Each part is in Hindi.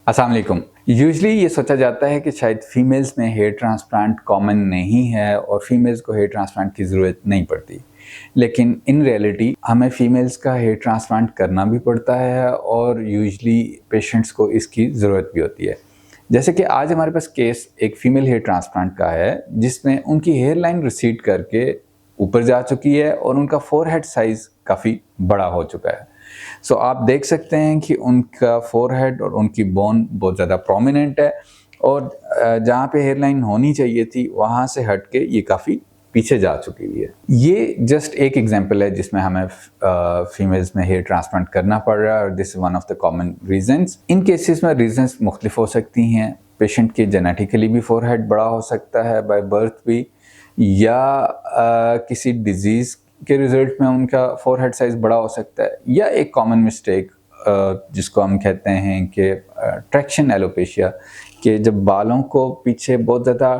अस्सलाम वालेकुम। यूजुअली ये सोचा जाता है कि शायद फीमेल्स में हेयर ट्रांसप्लांट कॉमन नहीं है और फीमेल्स को हेयर ट्रांसप्लांट की ज़रूरत नहीं पड़ती। लेकिन इन रियलिटी हमें फीमेल्स का हेयर ट्रांसप्लांट करना भी पड़ता है और यूजुअली पेशेंट्स को इसकी ज़रूरत भी होती है। जैसे कि आज हमारे पास केस एक फ़ीमेल हेयर ट्रांसप्लांट का है जिसमें उनकी हेयर लाइन रिसीड करके ऊपर जा चुकी है और उनका फोरहेड साइज़ काफ़ी बड़ा हो चुका है। सो आप देख सकते हैं कि उनका फोरहेड और उनकी बोन बहुत ज़्यादा प्रोमिनेंट है और जहाँ पे हेयरलाइन होनी चाहिए थी वहाँ से हट के ये काफ़ी पीछे जा चुकी हुई है। ये जस्ट एक एग्जांपल है जिसमें हमें फीमेल्स में हेयर ट्रांसप्लांट करना पड़ रहा है और this is one of the common reasons. In cases में रीजंस मुख्तलिफ हो सकती हैं। पेशेंट के जेनेटिकली भी फोरहेड बड़ा हो सकता है बाय बर्थ भी, या किसी डिजीज़ के रिजल्ट में उनका फोरहेड साइज बड़ा हो सकता है, या एक कॉमन मिस्टेक जिसको हम कहते हैं कि ट्रैक्शन एलोपेशिया, कि जब बालों को पीछे बहुत ज़्यादा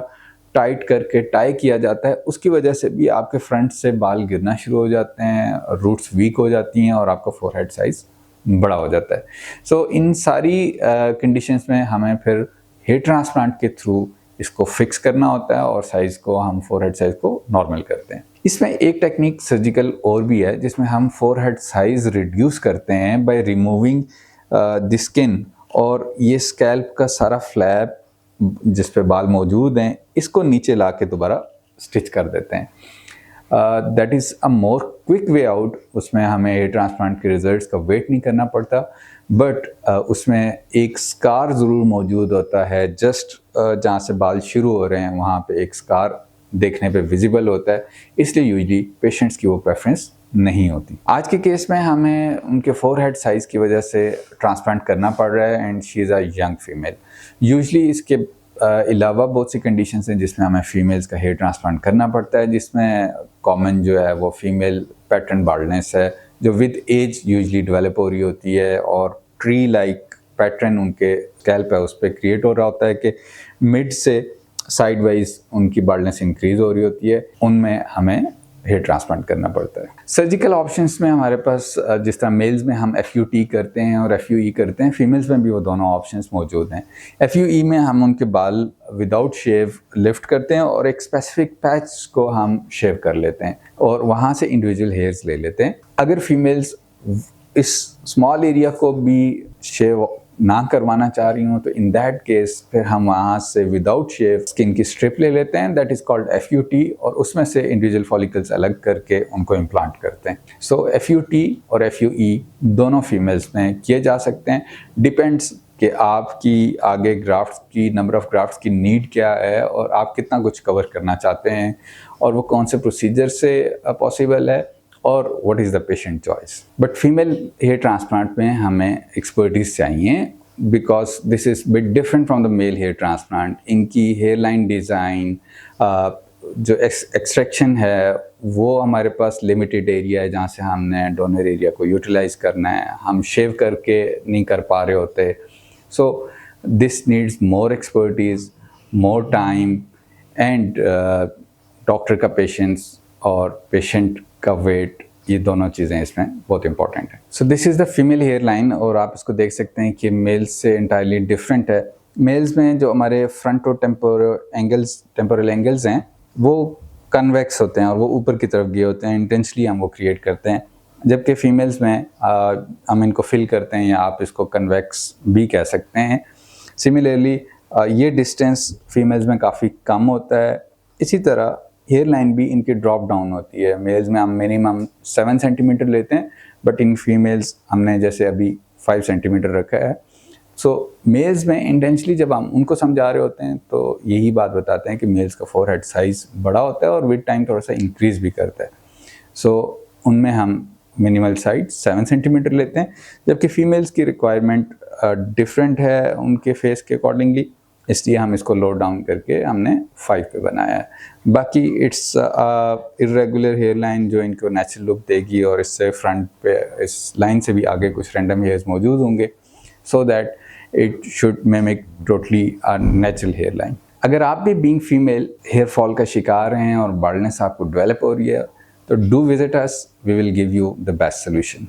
टाइट करके टाई किया जाता है उसकी वजह से भी आपके फ्रंट से बाल गिरना शुरू हो जाते हैं, रूट्स वीक हो जाती हैं और आपका फोरहेड साइज बड़ा हो जाता है। सो इन सारी कंडीशंस में हमें फिर हेयर ट्रांसप्लांट के थ्रू इसको फिक्स करना होता है और साइज़ को हम फोरहेड साइज़ को नॉर्मल करते हैं। इसमें एक टेक्निक सर्जिकल और भी है जिसमें हम फोरहेड साइज़ रिड्यूस करते हैं बाय रिमूविंग द स्किन, और ये स्कैल्प का सारा फ्लैप जिस पे बाल मौजूद हैं इसको नीचे ला के दोबारा स्टिच कर देते हैं। That is a more quick way out. उसमें हमें हेयर ट्रांसप्लांट के रिजल्ट्स का वेट नहीं करना पड़ता, बट उसमें एक स्कार ज़रूर मौजूद होता है। जस्ट जहाँ से बाल शुरू हो रहे हैं वहाँ पे एक स्कार देखने पे विजिबल होता है, इसलिए यूजुअली पेशेंट्स की वो प्रेफरेंस नहीं होती। आज के केस में हमें उनके फोरहेड साइज़ की वजह से ट्रांसप्लांट करना पड़ रहा है and she is a young female. Usually इसके अलावा बहुत सी कंडीशंस हैं जिसमें हमें फीमेल्स का हेयर ट्रांसप्लांट करना पड़ता है, जिसमें कॉमन जो है वो फीमेल पैटर्न बाल्डनेस है जो विद एज यूजुअली डेवलप हो रही होती है और ट्री लाइक पैटर्न उनके स्कैल्प है उस पर क्रिएट हो रहा होता है कि मिड से साइड वाइज उनकी बाल्डनेस इंक्रीज हो रही होती है। उनमें हमें हेयर ट्रांसप्लांट करना पड़ता है। सर्जिकल ऑप्शंस में हमारे पास जिस तरह मेल्स में हम FUT करते हैं और FUE करते हैं, फीमेल्स में भी वो दोनों ऑप्शंस मौजूद हैं। FUE में हम उनके बाल विदाउट शेव लिफ्ट करते हैं और एक स्पेसिफिक पैच को हम शेव कर लेते हैं और वहाँ से इंडिविजुअल हेयर्स ले लेते हैं। अगर फीमेल्स इस स्मॉल एरिया को भी शेव ना करवाना चाह रही हूँ तो इन दैट केस फिर हम वहाँ से विदाउट शेव स्किन की स्ट्रिप ले लेते हैं, दैट इज़ कॉल्ड FUT, और उसमें से इंडिविजुअल फॉलिकल्स अलग करके उनको इम्प्लांट करते हैं। सो FUT और FUE दोनों फीमेल्स में किए जा सकते हैं। डिपेंड्स कि आपकी आगे ग्राफ्ट्स की नंबर ऑफ ग्राफ्ट्स की नीड क्या है और आप कितना कुछ कवर करना चाहते हैं और वो कौन से प्रोसीजर से पॉसिबल है और what is the patient choice. But female hair transplant में हमें एक्सपर्टीज़ चाहिए because this is bit different from the male hair transplant. इनकी हेयर लाइन डिज़ाइन, जो एक्सट्रैक्शन है वो हमारे पास लिमिटेड एरिया है जहाँ से हमने डोनर एरिया को यूटिलाइज करना है, हम शेव करके नहीं कर पा रहे होते। So this needs more expertise, more time and doctor का पेशेंस और पेशेंट का वेट, ये दोनों चीज़ें इसमें बहुत इंपॉर्टेंट है। So this is the female hair line और आप इसको देख सकते हैं कि मेल्स से इंटायरली डिफरेंट है। मेल्स में जो हमारे फ्रंटो टेम्पोरल एंगल्स हैं वो कन्वेक्स होते हैं और वो ऊपर की तरफ गए होते हैं, इंटेंशली हम वो क्रिएट करते हैं, जबकि फीमेल्स में हम इनको फिल करते हैं या आप इसको कन्वेक्स भी कह सकते हैं। सिमिलरली ये डिस्टेंस फीमेल्स में काफ़ी कम होता है। इसी तरह हेयर लाइन भी इनकी ड्रॉप डाउन होती है। मेल्स में हम मिनिमम 7 सेंटीमीटर लेते हैं, बट इन फीमेल्स हमने जैसे अभी 5 सेंटीमीटर रखा है। सो मेल्स में इंटेंशली जब हम उनको समझा रहे होते हैं तो यही बात बताते हैं कि मेल्स का फोरहेड साइज़ बड़ा होता है और विद टाइम थोड़ा सा इंक्रीज़ भी करता है। सो उनमें हम मिनिमल साइज 7 सेंटीमीटर लेते हैं, जबकि फीमेल्स की रिक्वायरमेंट डिफरेंट है उनके फेस के अकॉर्डिंगली, इसलिए हम इसको लो डाउन करके हमने 5 पे बनाया है। बाकी इट्स इर्रेगुलर हेयर लाइन जो इनको नेचुरल लुक देगी और इससे फ्रंट पे इस लाइन से भी आगे कुछ रैंडम हेयर्स मौजूद होंगे so that it should mimic totally a natural hair line. अगर आप भी बीइंग फीमेल हेयर फॉल का शिकार हैं और बाल्डनेस आपको डेवलप हो रही है तो do visit us, we will give you the best solution.